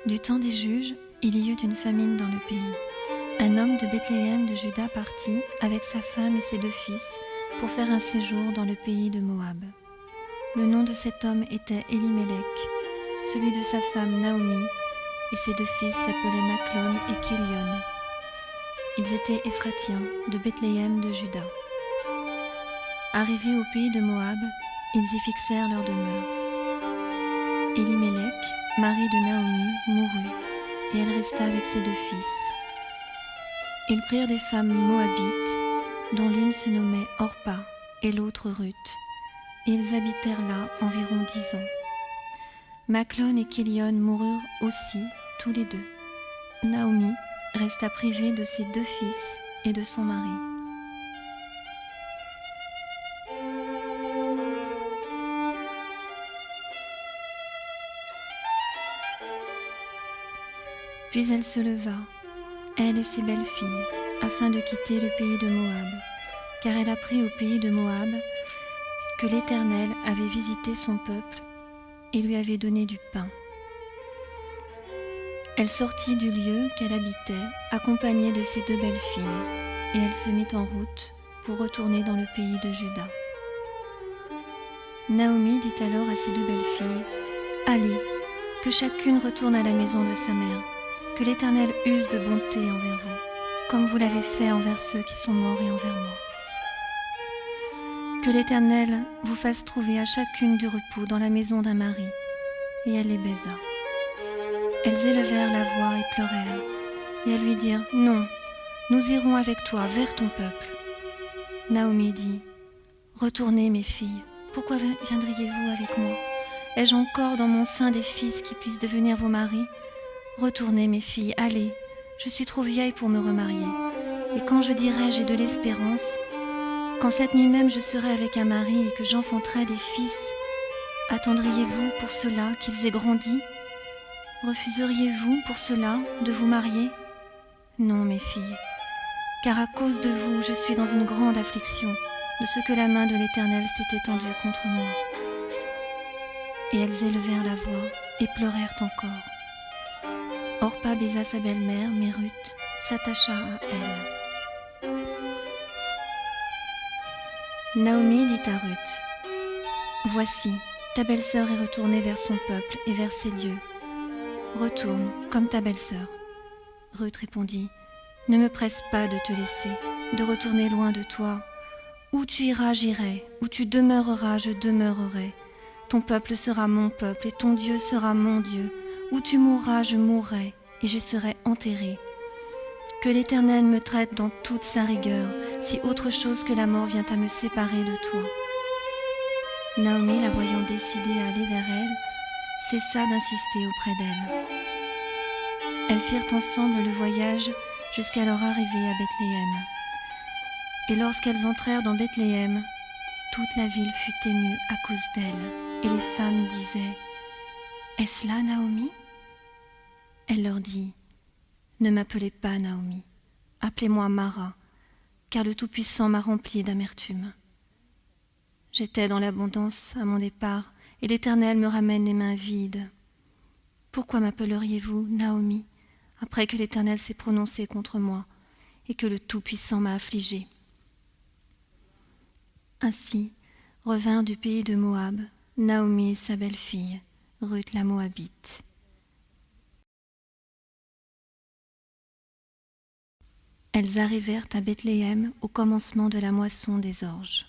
Du temps des juges, il y eut une famine dans le pays. Un homme de Bethléem de Juda partit avec sa femme et ses 2 fils pour faire un séjour dans le pays de Moab. Le nom de cet homme était Élimélec, celui de sa femme Naomi, et ses 2 fils s'appelaient Machlon et Kilion. Ils étaient Éphratiens de Bethléem de Juda. Arrivés au pays de Moab, ils y fixèrent leur demeure. Élimélec, mari de Naomi, mourut, et elle resta avec ses 2 fils. Ils prirent des femmes moabites, dont l'une se nommait Orpa et l'autre Ruth, et ils habitèrent là environ 10 ans. Machlon et Kilion moururent aussi, tous les 2. Naomi resta privée de ses 2 fils et de son mari. Puis elle se leva, elle et ses belles filles, afin de quitter le pays de Moab, car elle apprit au pays de Moab que l'Éternel avait visité son peuple et lui avait donné du pain. Elle sortit du lieu qu'elle habitait, accompagnée de ses 2 belles filles, et elle se mit en route pour retourner dans le pays de Juda. Naomi dit alors à ses 2 belles filles, « Allez, que chacune retourne à la maison de sa mère, que l'Éternel use de bonté envers vous, comme vous l'avez fait envers ceux qui sont morts et envers moi. Que l'Éternel vous fasse trouver à chacune du repos dans la maison d'un mari. » Et elle les baisa. Elles élevèrent la voix et pleurèrent, et elles lui dirent, « Non, nous irons avec toi vers ton peuple. » Naomi dit, « Retournez mes filles, pourquoi viendriez-vous avec moi? Ai-je encore dans mon sein des fils qui puissent devenir vos maris? Retournez mes filles, allez, je suis trop vieille pour me remarier. Et quand je dirai j'ai de l'espérance, quand cette nuit même je serai avec un mari et que j'enfanterai des fils, attendriez-vous pour cela qu'ils aient grandi? Refuseriez-vous pour cela de vous marier? Non mes filles, car à cause de vous je suis dans une grande affliction de ce que la main de l'Éternel s'est étendue contre moi. Et elles élevèrent la voix et pleurèrent encore. Orpa baisa sa belle-mère, mais Ruth s'attacha à elle. Naomi dit à Ruth, « Voici, ta belle-sœur est retournée vers son peuple et vers ses dieux. Retourne comme ta belle-sœur. » Ruth répondit, « Ne me presse pas de te laisser, de retourner loin de toi. Où tu iras, j'irai, où tu demeureras, je demeurerai. Ton peuple sera mon peuple et ton Dieu sera mon Dieu. Où tu mourras, je mourrai, et je serai enterrée. Que l'Éternel me traite dans toute sa rigueur, si autre chose que la mort vient à me séparer de toi. » Naomi, la voyant décidée à aller vers elle, cessa d'insister auprès d'elle. Elles firent ensemble le voyage jusqu'à leur arrivée à Bethléem. Et lorsqu'elles entrèrent dans Bethléem, toute la ville fut émue à cause d'elles, et les femmes disaient, « Est-ce là Naomi ?» Elle leur dit, « Ne m'appelez pas Naomi, appelez-moi Mara, car le Tout-Puissant m'a remplie d'amertume. J'étais dans l'abondance à mon départ, et l'Éternel me ramène les mains vides. Pourquoi m'appelleriez-vous Naomi, après que l'Éternel s'est prononcé contre moi, et que le Tout-Puissant m'a affligée ?» Ainsi revinrent du pays de Moab Naomi et sa belle-fille, Ruth la Moabite. Elles arrivèrent à Bethléem au commencement de la moisson des orges.